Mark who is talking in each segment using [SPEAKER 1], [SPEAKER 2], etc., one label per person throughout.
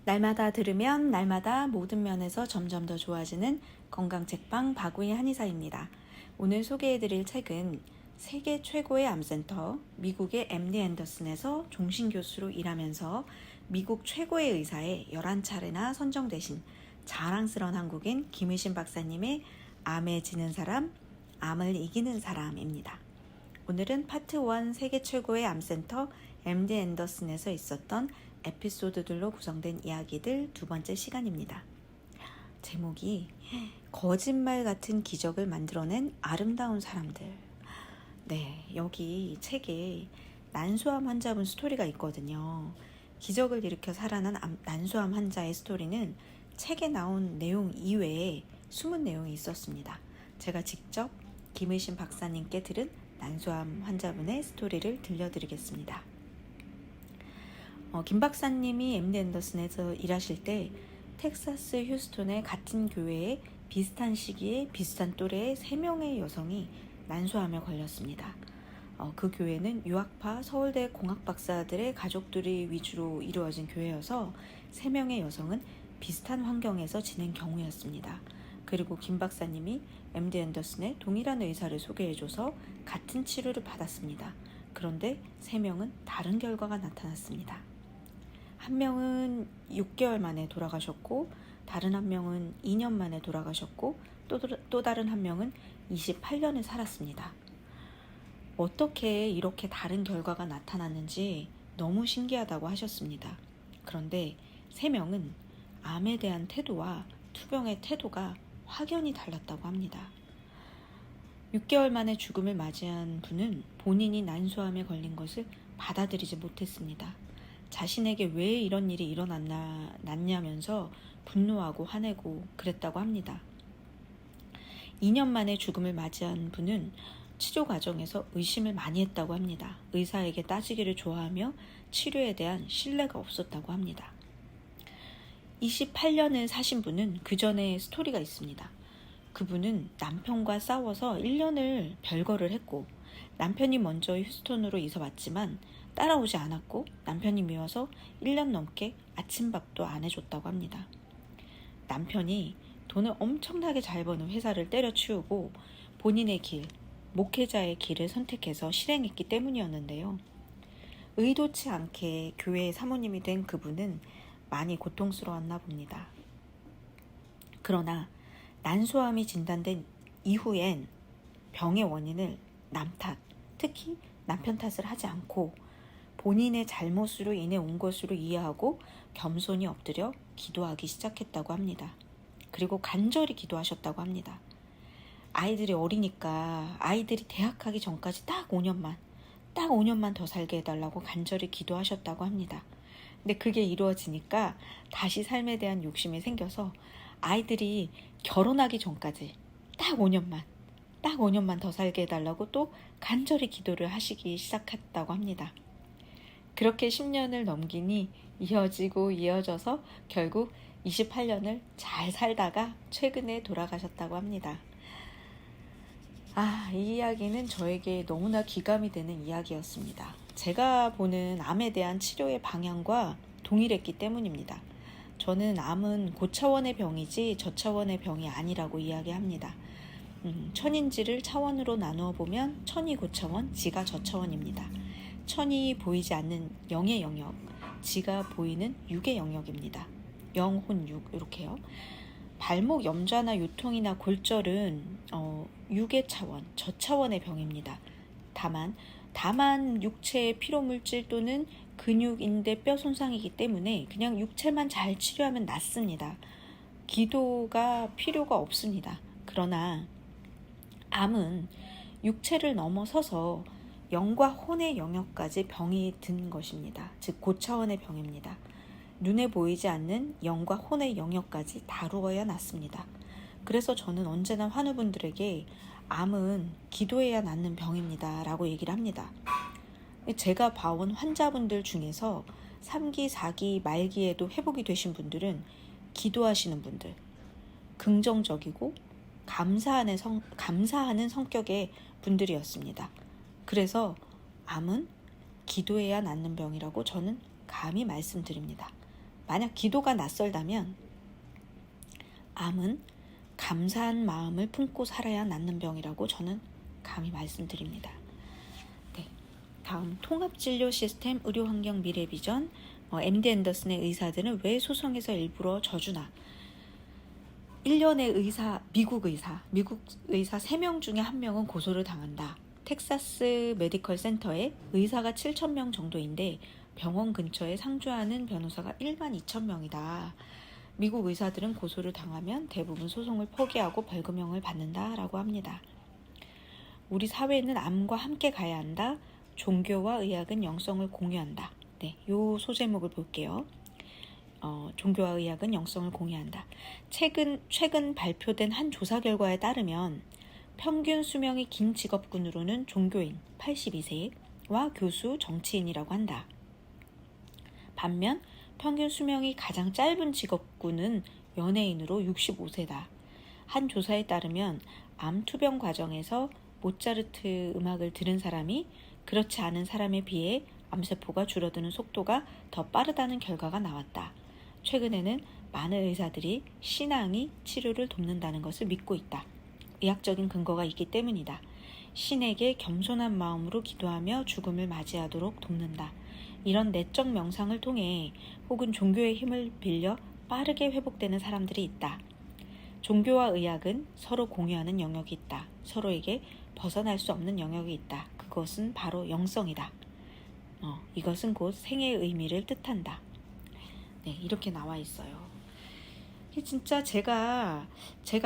[SPEAKER 1] 날마다 들으면 날마다 모든 면에서 점점 더 좋아지는 건강책방 바구이 한의사입니다. 오늘 소개해드릴 책은 세계 최고의 암센터 미국의 MD 앤더슨에서 종신교수로 일하면서 미국 최고의 의사에 11차례나 선정되신 자랑스러운 한국인 김의신 박사님의 암에 지는 사람, 암을 이기는 사람입니다. 오늘은 파트 1 세계 최고의 암센터 MD 앤더슨에서 있었던 에피소드들로 구성된 이야기들 두 번째 시간입니다. 제목이 거짓말 같은 기적을 만들어낸 아름다운 사람들. 네, 여기 책에 난소암 환자분 스토리가 있거든요. 기적을 일으켜 살아난 난소암 환자의 스토리는 책에 나온 내용 이외에 숨은 내용이 있었습니다. 제가 직접 김의신 박사님께 들은 난소암 환자분의 스토리를 들려드리겠습니다. 김 박사님이 MD 앤더슨에서 일하실 때 텍사스 휴스턴의 같은 교회에 비슷한 시기에 비슷한 또래의 3명의 여성이 난소암에 걸렸습니다. 그 교회는 유학파 서울대 공학박사들의 가족들이 위주로 이루어진 교회여서 3명의 여성은 비슷한 환경에서 지낸 경우였습니다. 그리고 김 박사님이 MD 앤더슨의 동일한 의사를 소개해줘서 같은 치료를 받았습니다. 그런데 3명은 다른 결과가 나타났습니다. 한 명은 6개월 만에 돌아가셨고, 다른 한 명은 2년 만에 돌아가셨고, 또 다른 한 명은 28년을 살았습니다. 어떻게 이렇게 다른 결과가 나타났는지 너무 신기하다고 하셨습니다. 그런데 3명은 암에 대한 태도와 투병의 태도가 확연히 달랐다고 합니다. 6개월 만에 죽음을 맞이한 분은 본인이 난소암에 걸린 것을 받아들이지 못했습니다. 자신에게 왜 이런 일이 일어났냐면서 분노하고 화내고 그랬다고 합니다. 2년 만에 죽음을 맞이한 분은 치료 과정에서 의심을 많이 했다고 합니다. 의사에게 따지기를 좋아하며 치료에 대한 신뢰가 없었다고 합니다. 28년을 사신 분은 그 전에 스토리가 있습니다. 그분은 남편과 싸워서 1년을 별거를 했고, 남편이 먼저 휴스턴으로 이사 왔지만 따라오지 않았고, 남편이 미워서 1년 넘게 아침밥도 안 해줬다고 합니다. 남편이 돈을 엄청나게 잘 버는 회사를 때려치우고 본인의 길, 목회자의 길을 선택해서 실행했기 때문이었는데요. 의도치 않게 교회의 사모님이 된 그분은 많이 고통스러웠나 봅니다. 그러나 난소암이 진단된 이후엔 병의 원인을 남 탓, 특히 남편 탓을 하지 않고 본인의 잘못으로 인해 온 것으로 이해하고 겸손히 엎드려 기도하기 시작했다고 합니다. 그리고 간절히 기도하셨다고 합니다. 아이들이 어리니까 아이들이 대학 가기 전까지 딱 5년만 더 살게 해달라고 간절히 기도하셨다고 합니다. 근데 그게 이루어지니까 다시 삶에 대한 욕심이 생겨서 아이들이 결혼하기 전까지 딱 5년만 더 살게 해달라고 또 간절히 기도를 하시기 시작했다고 합니다. 그렇게 10년을 넘기니 이어져서 결국 28년을 잘 살다가 최근에 돌아가셨다고 합니다. 이 이야기는 저에게 너무나 기감이 되는 이야기였습니다. 제가 보는 암에 대한 치료의 방향과 동일했기 때문입니다. 저는 암은 고차원의 병이지 저차원의 병이 아니라고 이야기합니다. 천인지를 차원으로 나누어 보면 천이 고차원, 지가 저차원입니다. 천이 보이지 않는 영의 영역, 지가 보이는 육의 영역입니다. 영, 혼, 육 이렇게요. 발목 염좌나 요통이나 골절은 육의 차원, 저차원의 병입니다. 다만 육체의 피로물질 또는 근육, 인대, 뼈 손상이기 때문에 그냥 육체만 잘 치료하면 낫습니다. 기도가 필요가 없습니다. 그러나 암은 육체를 넘어서서 영과 혼의 영역까지 병이 든 것입니다. 즉 고차원의 병입니다. 눈에 보이지 않는 영과 혼의 영역까지 다루어야 낫습니다. 그래서 저는 언제나 환우분들에게 암은 기도해야 낫는 병입니다 라고 얘기를 합니다. 제가 봐온 환자분들 중에서 3기, 4기, 말기에도 회복이 되신 분들은 기도하시는 분들, 긍정적이고 감사하는 성격의 분들이었습니다. 그래서 암은 기도해야 낫는 병이라고 저는 감히 말씀드립니다. 만약 기도가 낯설다면 암은 감사한 마음을 품고 살아야 낫는 병이라고 저는 감히 말씀드립니다. 네, 다음 통합진료 시스템 의료환경 미래 비전. MD 앤더슨의 의사들은 왜 소송에서 일부러 져주나. 1년의 미국 의사 3명 중에 1명은 고소를 당한다. 텍사스 메디컬 센터에 의사가 7,000명 정도인데 병원 근처에 상주하는 변호사가 12,000명이다. 미국 의사들은 고소를 당하면 대부분 소송을 포기하고 벌금형을 받는다라고 합니다. 우리 사회는 암과 함께 가야 한다. 종교와 의학은 영성을 공유한다. 네, 요 소제목을 볼게요. 종교와 의학은 영성을 공유한다. 최근 발표된 한 조사 결과에 따르면 평균 수명이 긴 직업군으로는 종교인 82세와 교수, 정치인이라고 한다. 반면 평균 수명이 가장 짧은 직업군은 연예인으로 65세다. 한 조사에 따르면 암 투병 과정에서 모차르트 음악을 들은 사람이 그렇지 않은 사람에 비해 암세포가 줄어드는 속도가 더 빠르다는 결과가 나왔다. 최근에는 많은 의사들이 신앙이 치료를 돕는다는 것을 믿고 있다. 의학적인 근거가 있기 때문이다. 신에게 겸손한 마음으로 기도하며 죽음을 맞이하도록 돕는다. 이런 내적 명상을 통해 혹은 종교의 힘을 빌려 빠르게 회복되는 사람들이 있다. 종교와 의학은 서로 공유하는 영역이 있다. 서로에게 벗어날 수 없는 영역이 있다. 그것은 바로 영성이다. 이것은 곧 생의 의미를 뜻한다. 네, 이렇게 나와 있어요. 진짜 제가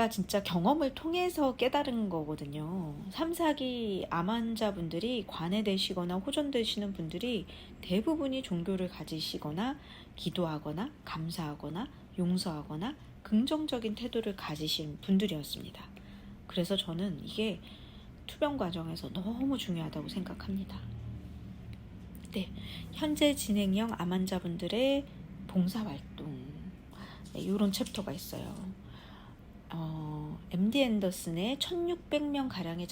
[SPEAKER 1] 진짜 경험을 통해서 깨달은 거거든요. 3, 4기 암 환자분들이 관해되시거나 호전되시는 분들이 대부분이 종교를 가지시거나 기도하거나 감사하거나 용서하거나 긍정적인 태도를 가지신 분들이었습니다. 그래서 저는 이게 투병 과정에서 너무 중요하다고 생각합니다. 네, 현재 진행형 암 환자분들의 봉사활동. 네, 이런 챕터가 있어요. MD 앤더슨의 1600명 가량의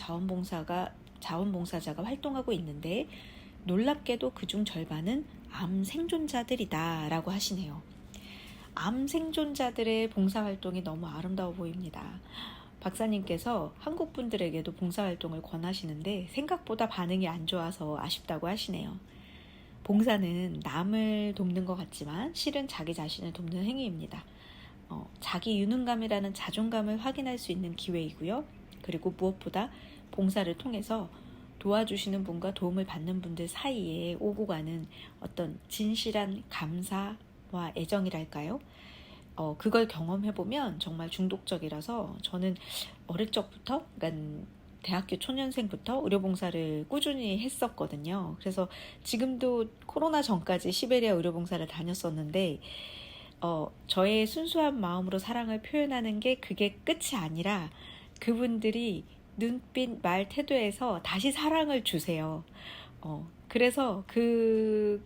[SPEAKER 1] 자원봉사자가 활동하고 있는데 놀랍게도 그중 절반은 암 생존자들이다 라고 하시네요. 암 생존자들의 봉사활동이 너무 아름다워 보입니다. 박사님께서 한국 분들에게도 봉사활동을 권하시는데 생각보다 반응이 안 좋아서 아쉽다고 하시네요. 봉사는 남을 돕는 것 같지만 실은 자기 자신을 돕는 행위입니다. 자기 유능감이라는 자존감을 확인할 수 있는 기회이고요. 그리고 무엇보다 봉사를 통해서 도와주시는 분과 도움을 받는 분들 사이에 오고 가는 어떤 진실한 감사와 애정이랄까요? 그걸 경험해보면 정말 중독적이라서 저는 어릴 적부터, 그러니까 대학교 초년생부터 의료봉사를 꾸준히 했었거든요. 그래서 지금도 코로나 전까지 시베리아 의료봉사를 다녔었는데 저의 순수한 마음으로 사랑을 표현하는 게 그게 끝이 아니라 그분들이 눈빛, 말, 태도에서 다시 사랑을 주세요. 그래서 그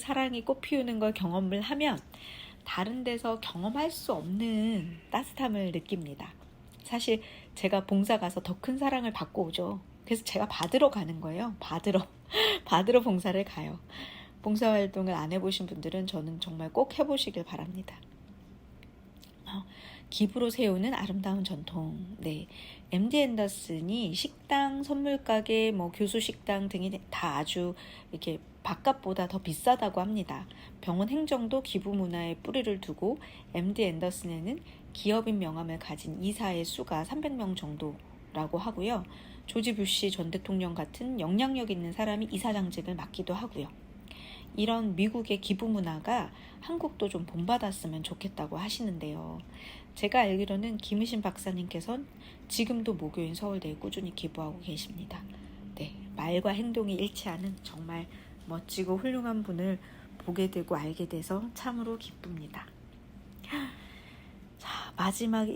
[SPEAKER 1] 사랑이 꽃피우는 걸 경험을 하면 다른 데서 경험할 수 없는 따뜻함을 느낍니다. 사실 제가 봉사 가서 더 큰 사랑을 받고 오죠. 그래서 제가 받으러 가는 거예요. 받으러 봉사를 가요. 봉사활동을 안 해보신 분들은 저는 정말 꼭 해보시길 바랍니다. 기부로 세우는 아름다운 전통. 네, MD 앤더슨이 식당, 선물가게, 교수 식당 등이 다 아주 이렇게 바깥보다 더 비싸다고 합니다. 병원 행정도 기부 문화에 뿌리를 두고 MD 앤더슨에는 기업인 명함을 가진 이사의 수가 300명 정도라고 하고요. 조지 부시 전 대통령 같은 영향력 있는 사람이 이사장직을 맡기도 하고요. 이런 미국의 기부 문화가 한국도 좀 본받았으면 좋겠다고 하시는데요. 제가 알기로는 김의신 박사님께서는 지금도 모교인 서울대에 꾸준히 기부하고 계십니다. 네, 말과 행동이 일치하는 정말 멋지고 훌륭한 분을 보게 되고 알게 돼서 참으로 기쁩니다. 자, 마지막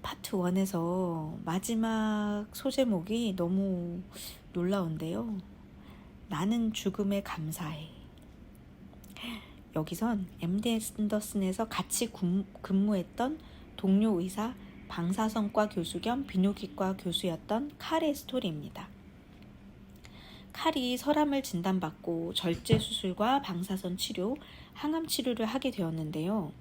[SPEAKER 1] 파트 1에서 마지막 소제목이 너무 놀라운데요. 나는 죽음에 감사해. 여기선 MD 앤더슨에서 같이 근무했던 동료 의사, 방사선과 교수 겸 비뇨기과 교수였던 칼의 스토리입니다. 칼이 설암을 진단받고 절제 수술과 방사선 치료, 항암 치료를 하게 되었는데요.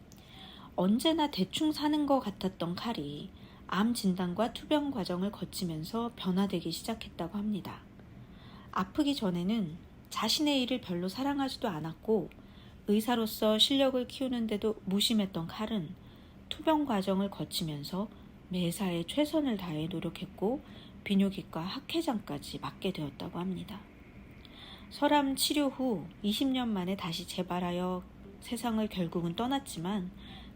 [SPEAKER 1] 언제나 대충 사는 것 같았던 칼이 암 진단과 투병 과정을 거치면서 변화되기 시작했다고 합니다. 아프기 전에는 자신의 일을 별로 사랑하지도 않았고 의사로서 실력을 키우는데도 무심했던 칼은 투병 과정을 거치면서 매사에 최선을 다해 노력했고 비뇨기과 학회장까지 맡게 되었다고 합니다. 설암 치료 후 20년 만에 다시 재발하여 세상을 결국은 떠났지만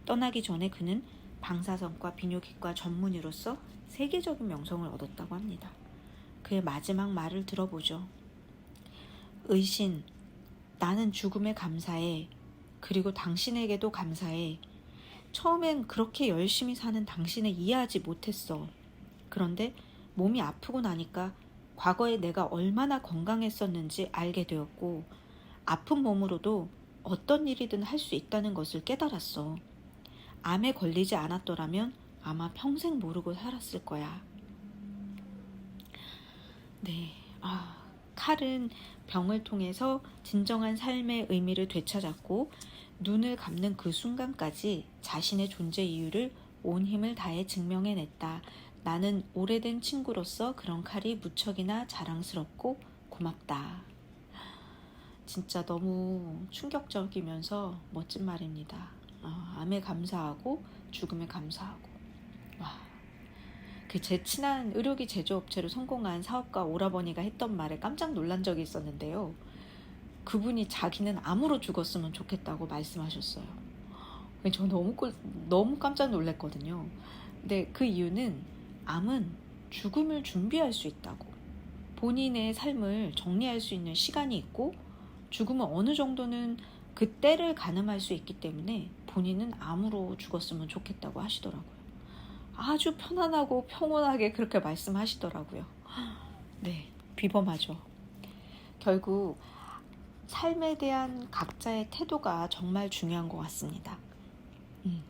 [SPEAKER 1] 떠나기 전에 그는 방사선과 비뇨기과 전문의로서 세계적인 명성을 얻었다고 합니다. 그의 마지막 말을 들어보죠. 의신, 나는 죽음에 감사해. 그리고 당신에게도 감사해. 처음엔 그렇게 열심히 사는 당신을 이해하지 못했어. 그런데 몸이 아프고 나니까 과거에 내가 얼마나 건강했었는지 알게 되었고 아픈 몸으로도 어떤 일이든 할 수 있다는 것을 깨달았어. 암에 걸리지 않았더라면 아마 평생 모르고 살았을 거야. 네, 칼은 병을 통해서 진정한 삶의 의미를 되찾았고 눈을 감는 그 순간까지 자신의 존재 이유를 온 힘을 다해 증명해냈다. 나는 오래된 친구로서 그런 칼이 무척이나 자랑스럽고 고맙다. 진짜 너무 충격적이면서 멋진 말입니다. 암에 감사하고 죽음에 감사하고. 제 친한 의료기 제조업체로 성공한 사업가 오라버니가 했던 말에 깜짝 놀란 적이 있었는데요. 그분이 자기는 암으로 죽었으면 좋겠다고 말씀하셨어요. 저 너무 깜짝 놀랐거든요. 근데 그 이유는 암은 죽음을 준비할 수 있다고. 본인의 삶을 정리할 수 있는 시간이 있고 죽음은 어느 정도는 그 때를 가늠할 수 있기 때문에 본인은 암으로 죽었으면 좋겠다고 하시더라고요. 아주 편안하고 평온하게 그렇게 말씀하시더라고요. 네, 비범하죠. 결국 삶에 대한 각자의 태도가 정말 중요한 것 같습니다.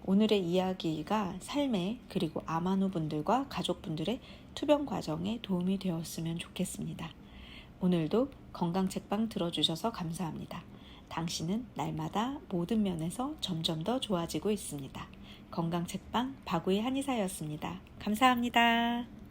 [SPEAKER 1] 오늘의 이야기가 삶에 그리고 암환우 분들과 가족분들의 투병 과정에 도움이 되었으면 좋겠습니다. 오늘도 건강책방 들어주셔서 감사합니다. 당신은 날마다 모든 면에서 점점 더 좋아지고 있습니다. 건강책방 박우희 한의사였습니다. 감사합니다.